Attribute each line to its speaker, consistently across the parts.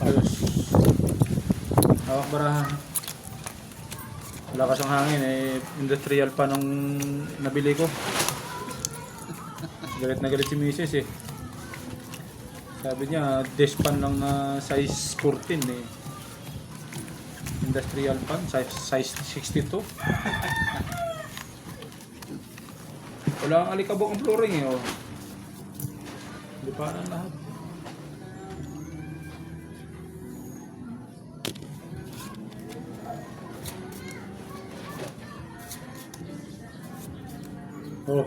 Speaker 1: Ayos. Hawak barahan. Lakas ang hangin eh. Industrial pa nung nabili ko. Galit na galit si Mrs. eh. Sabi niya, despan ng size 14 eh. Industrial pan, size 62. Wala ang alikabok ang flooring eh. Oh. Hindi pa na lahat. Oh.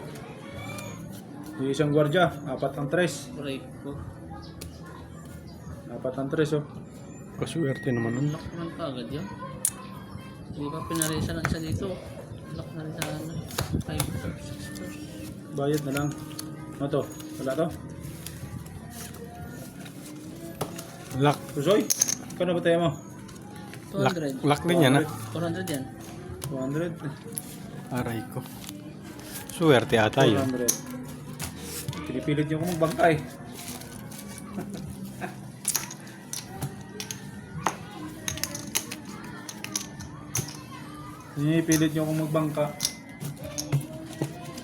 Speaker 1: Yung isang gwardiya, 4 ang tres.
Speaker 2: Break ko.
Speaker 1: 4 ang tres oh. Kaswerte naman nun.
Speaker 2: Lock naman pa agad yun. Hindi pa pinaresa lang isa dito. Lock na rin sa 5 stars, 6 stars.
Speaker 1: Bayad na lang. Ano to? Wala to?
Speaker 3: Lock.
Speaker 1: Pusoy? Ikaw na ba tayo mo?
Speaker 2: 200.
Speaker 3: Lock din yan, ha?
Speaker 2: 400 yan.
Speaker 1: 200.
Speaker 3: Aray ko. Swerte ata yun.
Speaker 1: 400. Pinipilit niyo kung magbangkay. Pinipilit niyo kung magbangka.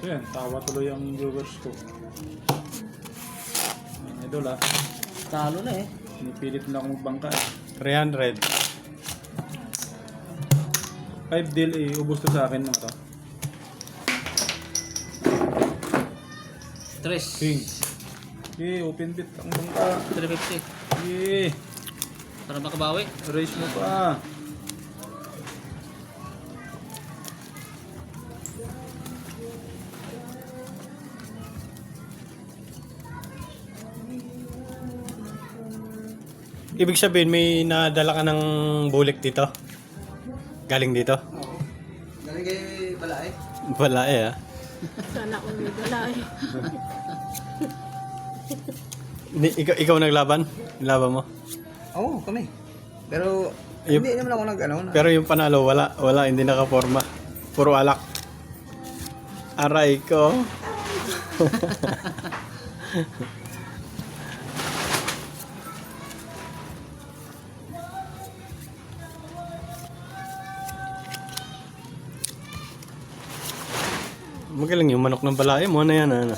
Speaker 1: So yan, tawa tuloy ang viewers ko. Yan, idol ah.
Speaker 2: Talo na eh.
Speaker 1: Pinipilit nila akong magbangka eh.
Speaker 3: 300.
Speaker 1: 5 deal eh, ubos to sa akin mga to.
Speaker 2: 3.
Speaker 1: King. Okay, open bit ang bangka.
Speaker 2: 350.
Speaker 1: Okay,
Speaker 2: Para makabawi.
Speaker 1: raise mo pa.
Speaker 3: Ibig sabihin may nadala ka ng bulik dito? Galing dito?
Speaker 4: Oo. Galing kay Balae.
Speaker 3: Wala eh, ah.
Speaker 5: Sana kung may dala eh.
Speaker 3: Ikaw naglaban? Laban mo?
Speaker 4: Oo, kami. Pero
Speaker 3: Yup.
Speaker 4: hindi naman ako nag-ano.
Speaker 3: Pero yung panalo, wala, hindi nakaporma. Puro alak. Aray ko. Magaling yung manok ng balae mo. Ano yan, ano?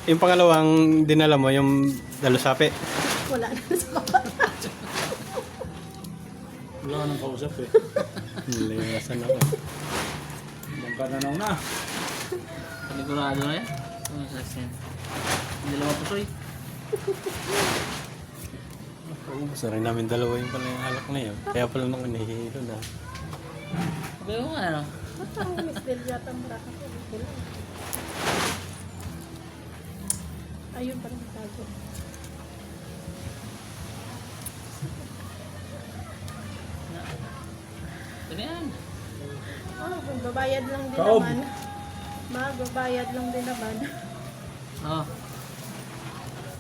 Speaker 3: Yung pangalawang dinala mo, yung dalusapi.
Speaker 5: Wala na sa baba.
Speaker 1: Wala ka nang kausap eh.
Speaker 3: Nilayasan ako.
Speaker 1: Bangka na nang na.
Speaker 2: Panigurado na yan. Ano sa akin? Hindi lang mapusoy.
Speaker 3: Gusto rin namin dalawa yung pala yung alak na yun. Kaya pala nung nahihilo na.
Speaker 2: Sabi mo nga ano?
Speaker 5: Ba't ang mistel yata ang baka ko? Ayun parang tago.
Speaker 2: Ano yan?
Speaker 5: Oh, kung babayad lang din
Speaker 1: Kaob.
Speaker 5: naman. Magbabayad lang din naman.
Speaker 2: Oh.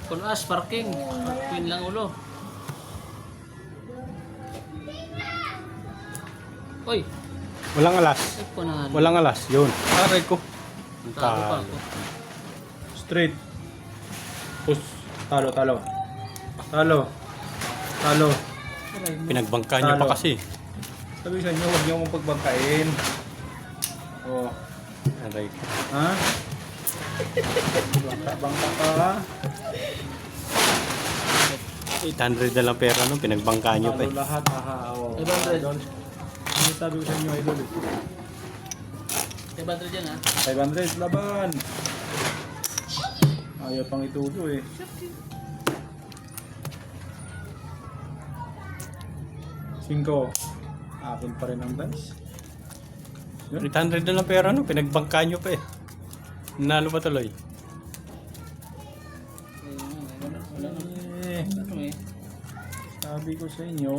Speaker 2: Kung as parking. Queen lang ulo. Oy!
Speaker 3: Walang alas.
Speaker 2: Ay po na.
Speaker 3: Walang alas. Yun. Aray ko.
Speaker 2: Talo pa ako.
Speaker 1: Straight. Push. Talo, talo. Talo. Talo.
Speaker 3: Pinagbangka niyo pa kasi.
Speaker 1: Sabi sa inyo, huwag niyo akong pagbangkain. Oh.
Speaker 3: Aray ko.
Speaker 1: Ha? Bangka ka ha?
Speaker 3: 800 na lang pera no. Pinagbangka niyo pa
Speaker 1: Talo
Speaker 3: eh.
Speaker 1: lahat. Aha. Oh.
Speaker 2: 500.
Speaker 1: Idol. Ano sabi ko sa inyo, idol?
Speaker 2: 500 yan ha.
Speaker 1: 500, laban. Ayaw pang itulo eh. Cinco. Akin pa rin ang dice.
Speaker 3: 800 na lang pera no. Pinagbangka niyo pa eh. Nanalo pa tuloy.
Speaker 2: Wala na.
Speaker 1: Eh,
Speaker 2: Ano eh?
Speaker 1: sabi ko sa inyo,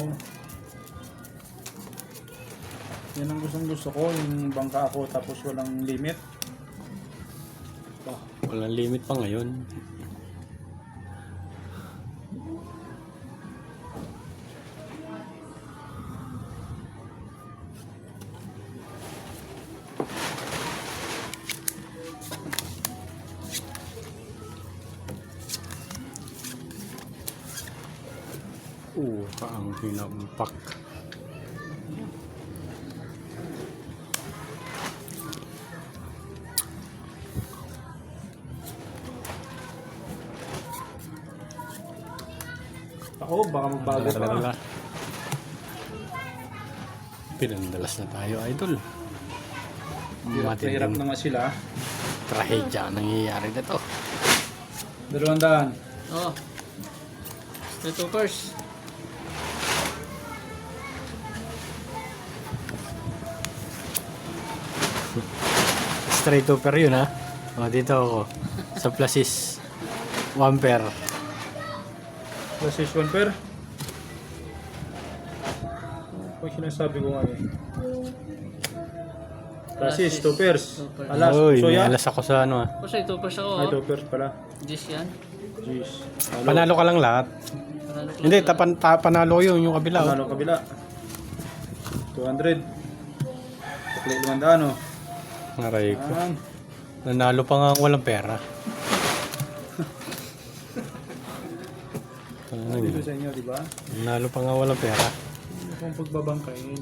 Speaker 1: yan ang gustong gusto ko, yung bangka ako tapos walang limit.
Speaker 3: Walang limit pa ngayon. Ang hinampak.
Speaker 1: Ako, baka magbago pa.
Speaker 3: Pinandalas na tayo, idol.
Speaker 1: Hirap na nga sila.
Speaker 3: Trahedya ang nangyayari na to.
Speaker 1: 200.
Speaker 2: Oh. Street Hoopers.
Speaker 3: Straight over yun, ha? Dito ako. Sa Plasis. 1 pair.
Speaker 1: Plus is 1 pair. Pag sinasabi ko nga eh. Plus is 2 pairs. Alas,
Speaker 3: Uy,
Speaker 1: so
Speaker 3: may
Speaker 1: yan.
Speaker 3: alas ako sa ano, ha?
Speaker 2: O, Street Hoopers ako.
Speaker 1: Ay,
Speaker 2: Oh.
Speaker 1: 2 pairs pala.
Speaker 2: Jeez yan.
Speaker 1: Jeez.
Speaker 3: Panalo ka lang lahat.
Speaker 2: Panalo ko
Speaker 3: Hindi,
Speaker 2: lang.
Speaker 3: panalo yun, yung kabila.
Speaker 1: Panalo kabila. 200. Tukli 500 oh.
Speaker 3: Aray ko.
Speaker 1: Yan.
Speaker 3: Nanalo pa nga ako walang pera. Ano
Speaker 1: Dito
Speaker 3: yun?
Speaker 1: sa inyo, di ba?
Speaker 3: Nanalo pa nga walang pera.
Speaker 1: Ano kung pagbabangkain?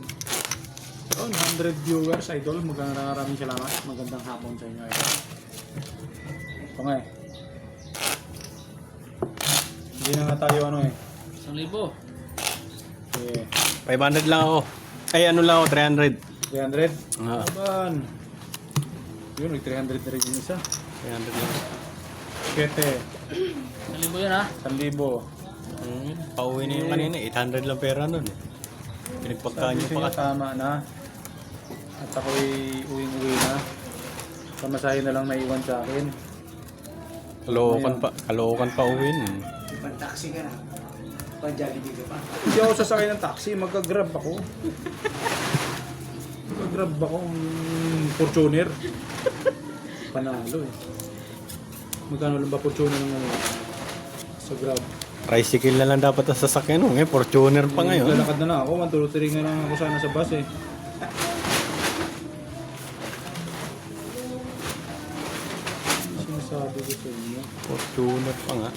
Speaker 1: So, 100 viewers, idol. Maraming salamat. Magandang hapon sa inyo, idol. Ito nga eh. Hindi na nga tayo ano eh.
Speaker 2: 1,000.
Speaker 1: Eh,
Speaker 3: 500 lang ako. Ay, ano lang ako, 300.
Speaker 1: 300.
Speaker 3: Ah,
Speaker 1: Aban. Yun, 300 na rin yung isa.
Speaker 3: 300 lang.
Speaker 1: 7.
Speaker 2: 1,000 yan ha.
Speaker 1: 1,000.
Speaker 3: Pauwi na yung kanina, 800 lang pera nun eh. Pinagpagkaan
Speaker 1: Sabi
Speaker 3: nyo
Speaker 1: ko
Speaker 3: pa
Speaker 1: nga, tama na. At ako'y uwing-uwi na. Pamasahe na lang naiwan sa akin.
Speaker 3: Kalookan pa uwin.
Speaker 4: Pag-taxi ka na. Pag-jollibee ka pa.
Speaker 1: Hindi ako sasakay ng taxi, magka-grab ako. Magka-grab ako ng Fortuner. Panalo eh. Magkano lang ba Fortuner ng ano? Sa Grab?
Speaker 3: Tricycle na lang dapat ang sasakyan nun. Fortuner pa ngayon.
Speaker 1: Lalakad na lang ako, 1, 2, 3 nga lang ako sana sa bus eh. Sinasabi ko sa inyo.
Speaker 3: Fortuner pa nga.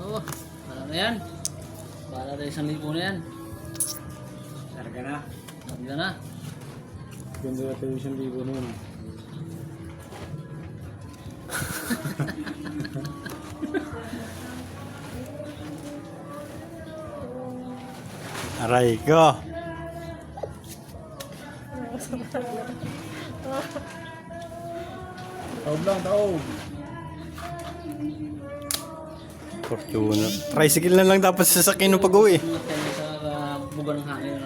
Speaker 2: Oo. Para na yan. Para na 1,000 na yan.
Speaker 4: Larga na.
Speaker 2: Ganda na.
Speaker 1: Ganda na tayo 1,000 na yun.
Speaker 3: Aray ko.
Speaker 1: Taob lang, taob.
Speaker 3: Fortuner. Tricycle na lang dapat sasakyan nung pag-uwi.
Speaker 2: Kaya sa buga ng hangin.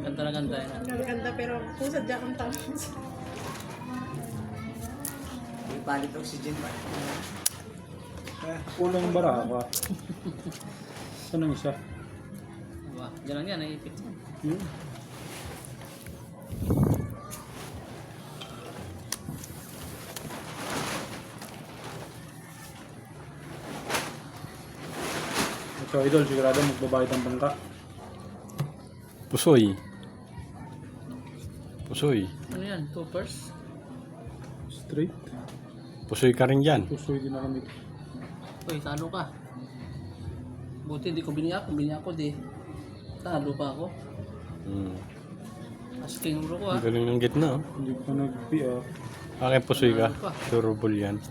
Speaker 2: Ganda na ganda yan.
Speaker 5: Maganda pero kung sadya kang tama.
Speaker 4: May palit oxygen pa.
Speaker 1: Kulang baraka. Saan ang isa?
Speaker 2: Diba? Diyan lang yan. Naipit mo.
Speaker 1: Yun. So idol, sigurado magbabayad ang bangka.
Speaker 3: Pusoy. Pusoy.
Speaker 2: Ano yan? Hoopers?
Speaker 1: Straight.
Speaker 3: Pusoy ka rin dyan.
Speaker 1: Pusoy din na kami.
Speaker 2: Uy, talo ka. Buti di ko biniyak. Kung biniyak ko di. Talo pa ako. Asking bro ko ha.
Speaker 3: Ang galing ng gitna. Oh.
Speaker 1: Hindi pa nag-PA.
Speaker 3: Akin pusoy ka. Durable yan.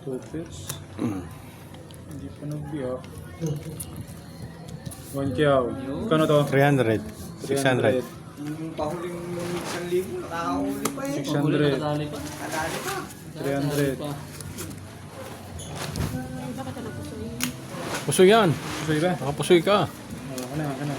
Speaker 1: Toppers. Hindi pa nag-PA. 1 kiyaw. Kano to?
Speaker 3: 300. 600.
Speaker 4: Yung pahuling 1,000, nakakahuli pa eh.
Speaker 1: 600.
Speaker 2: Kadali pa.
Speaker 4: Kadali pa.
Speaker 1: 300.
Speaker 2: Pa.
Speaker 5: Bakit ano po sa'yo?
Speaker 3: Pusoy yan.
Speaker 1: Pusoy ba?
Speaker 3: Nakapusoy ka.
Speaker 1: Kana.